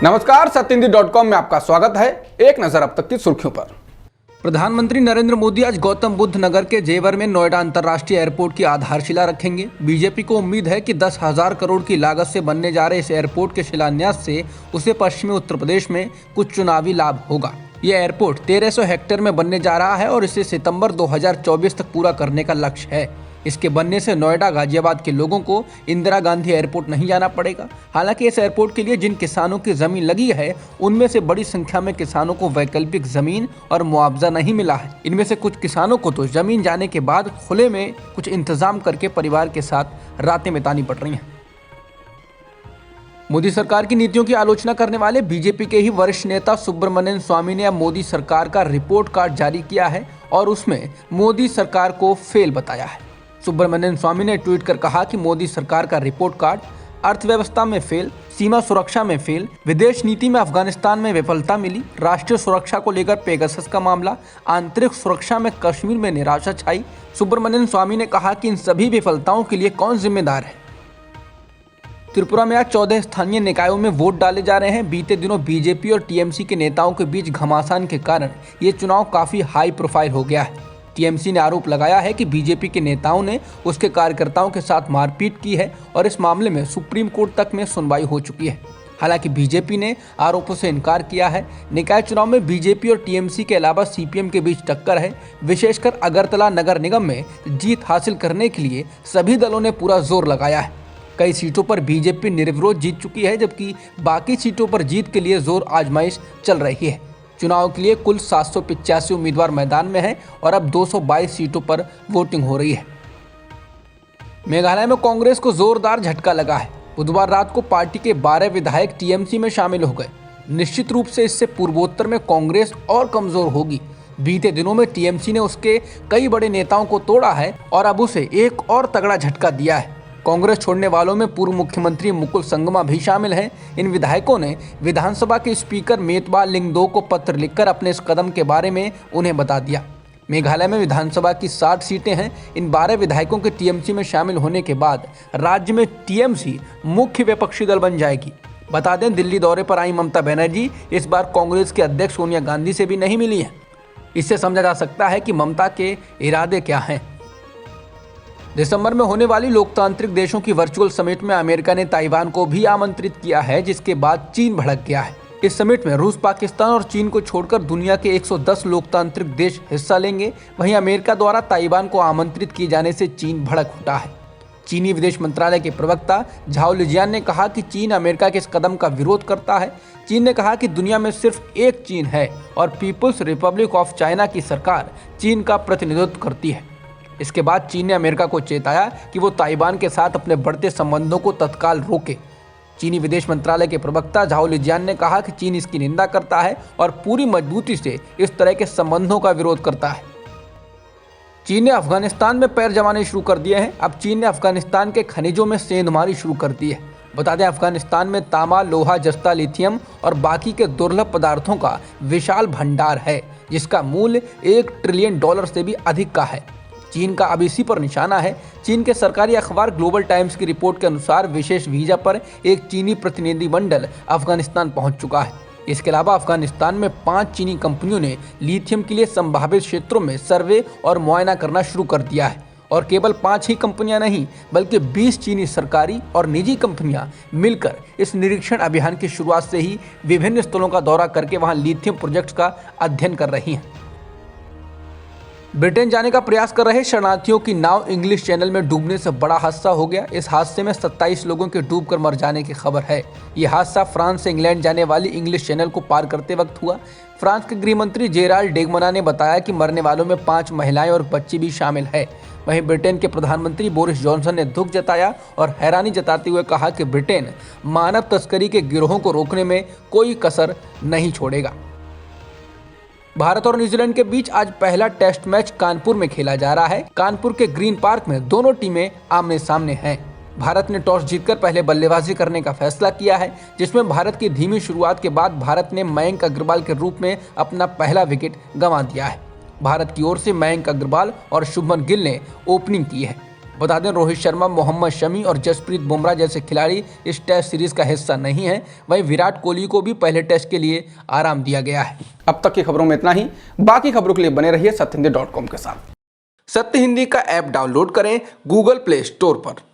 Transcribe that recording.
नमस्कार, सत्येंद्र.com में आपका स्वागत है। एक नजर अब तक की सुर्खियों पर। प्रधानमंत्री नरेंद्र मोदी आज गौतम बुद्ध नगर के जेवर में नोएडा अंतर्राष्ट्रीय एयरपोर्ट की आधारशिला रखेंगे। बीजेपी को उम्मीद है कि 10,000 करोड़ की लागत से बनने जा रहे इस एयरपोर्ट के शिलान्यास से उसे पश्चिमी उत्तर प्रदेश में कुछ चुनावी लाभ होगा। यह एयरपोर्ट 1300 हेक्टेयर में बनने जा रहा है और इसे सितंबर 2024 तक पूरा करने का लक्ष्य है। इसके बनने से नोएडा गाजियाबाद के लोगों को इंदिरा गांधी एयरपोर्ट नहीं जाना पड़ेगा। हालांकि इस एयरपोर्ट के लिए जिन किसानों की जमीन लगी है उनमें से बड़ी संख्या में किसानों को वैकल्पिक जमीन और मुआवजा नहीं मिला है। इनमें से कुछ किसानों को तो जमीन जाने के बाद खुले में कुछ इंतजाम करके परिवार के साथ रातें बितानी पड़ रही हैं। मोदी सरकार की नीतियों की आलोचना करने वाले बीजेपी के ही वरिष्ठ नेता सुब्रमण्यम स्वामी ने अब मोदी सरकार का रिपोर्ट कार्ड जारी किया है और उसमें मोदी सरकार को फेल बताया है। सुब्रमण्यम स्वामी ने ट्वीट कर कहा कि मोदी सरकार का रिपोर्ट कार्ड अर्थव्यवस्था में फेल, सीमा सुरक्षा में फेल, विदेश नीति में अफगानिस्तान में विफलता मिली, राष्ट्रीय सुरक्षा को लेकर पेगासस का मामला, आंतरिक सुरक्षा में कश्मीर में निराशा छाई। सुब्रमण्यम स्वामी ने कहा कि इन सभी विफलताओं के लिए कौन जिम्मेदार है। त्रिपुरा में आज 14 स्थानीय निकायों में वोट डाले जा रहे हैं। बीते दिनों बीजेपी और टीएमसी के नेताओं के बीच घमासान के कारण ये चुनाव काफी हाई प्रोफाइल हो गया है। टीएमसी ने आरोप लगाया है कि बीजेपी के नेताओं ने उसके कार्यकर्ताओं के साथ मारपीट की है और इस मामले में सुप्रीम कोर्ट तक में सुनवाई हो चुकी है। हालांकि बीजेपी ने आरोपों से इनकार किया है। निकाय चुनाव में बीजेपी और टीएमसी के अलावा सीपीएम के बीच टक्कर है। विशेषकर अगरतला नगर निगम में जीत हासिल करने के लिए सभी दलों ने पूरा जोर लगाया है। कई सीटों पर बीजेपी निर्विरोध जीत चुकी है, जबकि बाकी सीटों पर जीत के लिए जोर आजमाइश चल रही है। चुनाव के लिए कुल 785 उम्मीदवार मैदान में हैं और अब 222 सीटों पर वोटिंग हो रही है। मेघालय में कांग्रेस को जोरदार झटका लगा है। बुधवार रात को पार्टी के 12 विधायक टीएमसी में शामिल हो गए। निश्चित रूप से इससे पूर्वोत्तर में कांग्रेस और कमजोर होगी। बीते दिनों में टीएमसी ने उसके कई बड़े नेताओं को तोड़ा है और अब उसे एक और तगड़ा झटका दिया है। कांग्रेस छोड़ने वालों में पूर्व मुख्यमंत्री मुकुल संगमा भी शामिल हैं। इन विधायकों ने विधानसभा के स्पीकर मेतबा लिंगदो को पत्र लिखकर अपने इस कदम के बारे में उन्हें बता दिया। मेघालय में विधानसभा की 60 सीटें हैं। इन 12 विधायकों के टीएमसी में शामिल होने के बाद राज्य में टीएमसी मुख्य विपक्षी दल बन जाएगी। बता दें, दिल्ली दौरे पर आई ममता बनर्जी इस बार कांग्रेस के अध्यक्ष सोनिया गांधी से भी नहीं मिली है। इससे समझा जा सकता है कि ममता के इरादे क्या हैं। दिसंबर में होने वाली लोकतांत्रिक देशों की वर्चुअल समिट में अमेरिका ने ताइवान को भी आमंत्रित किया है, जिसके बाद चीन भड़क गया है। इस समिट में रूस, पाकिस्तान और चीन को छोड़कर दुनिया के 110 लोकतांत्रिक देश हिस्सा लेंगे। वहीं अमेरिका द्वारा ताइवान को आमंत्रित किए जाने से चीन भड़क उठा है। चीनी विदेश मंत्रालय के प्रवक्ता झाओ लिजियान ने कहा कि चीन अमेरिका के इस कदम का विरोध करता है। चीन ने कहा कि दुनिया में सिर्फ एक चीन है और पीपुल्स रिपब्लिक ऑफ चाइना की सरकार चीन का प्रतिनिधित्व करती है। इसके बाद चीन ने अमेरिका को चेताया कि वो ताइवान के साथ अपने बढ़ते संबंधों को तत्काल रोके। चीनी विदेश मंत्रालय के प्रवक्ता झाओ लिजियान ने कहा कि चीन इसकी निंदा करता है और पूरी मजबूती से इस तरह के संबंधों का विरोध करता है। चीन ने अफगानिस्तान में पैर जमाने शुरू कर दिए हैं। अब चीन ने अफगानिस्तान के खनिजों में सेंधमारी शुरू कर दी है। बता दें, अफगानिस्तान में तांबा, लोहा, जस्ता, लिथियम और बाकी के दुर्लभ पदार्थों का विशाल भंडार है, जिसका मूल्य $1 ट्रिलियन से भी अधिक का है। चीन का अब इसी पर निशाना है। चीन के सरकारी अखबार ग्लोबल टाइम्स की रिपोर्ट के अनुसार विशेष वीजा पर एक चीनी प्रतिनिधिमंडल अफगानिस्तान पहुंच चुका है। इसके अलावा अफगानिस्तान में 5 चीनी कंपनियों ने लिथियम के लिए संभावित क्षेत्रों में सर्वे और मुआयना करना शुरू कर दिया है। और केवल 5 ही कंपनियां नहीं, बल्कि 20 चीनी सरकारी और निजी कंपनियां मिलकर इस निरीक्षण अभियान की शुरुआत से ही विभिन्न स्थलों का दौरा करके वहां लिथियम प्रोजेक्ट्स का अध्ययन कर रही हैं। ब्रिटेन जाने का प्रयास कर रहे शरणार्थियों की नाव इंग्लिश चैनल में डूबने से बड़ा हादसा हो गया। इस हादसे में 27 लोगों के डूबकर मर जाने की खबर है। ये हादसा फ्रांस से इंग्लैंड जाने वाली इंग्लिश चैनल को पार करते वक्त हुआ। फ्रांस के गृह मंत्री जेराल्ड डेगमना ने बताया कि मरने वालों में 5 महिलाएं और बच्चे भी शामिल है। वहीं ब्रिटेन के प्रधानमंत्री बोरिस जॉनसन ने दुख जताया और हैरानी जताते हुए कहा कि ब्रिटेन मानव तस्करी के गिरोहों को रोकने में कोई कसर नहीं छोड़ेगा। भारत और न्यूजीलैंड के बीच आज पहला टेस्ट मैच कानपुर में खेला जा रहा है। कानपुर के ग्रीन पार्क में दोनों टीमें आमने सामने हैं। भारत ने टॉस जीतकर पहले बल्लेबाजी करने का फैसला किया है, जिसमें भारत की धीमी शुरुआत के बाद भारत ने मयंक अग्रवाल के रूप में अपना पहला विकेट गंवा दिया है। भारत की ओर से मयंक अग्रवाल और शुभमन गिल ने ओपनिंग की है। बता दें रोहित शर्मा, मोहम्मद शमी और जसप्रीत बुमराह जैसे खिलाड़ी इस टेस्ट सीरीज का हिस्सा नहीं है। वहीं विराट कोहली को भी पहले टेस्ट के लिए आराम दिया गया है। अब तक की खबरों में इतना ही। बाकी खबरों के लिए बने रहिए सत्यहिंदी.com के साथ। सत्य हिंदी का ऐप डाउनलोड करें गूगल प्ले स्टोर पर।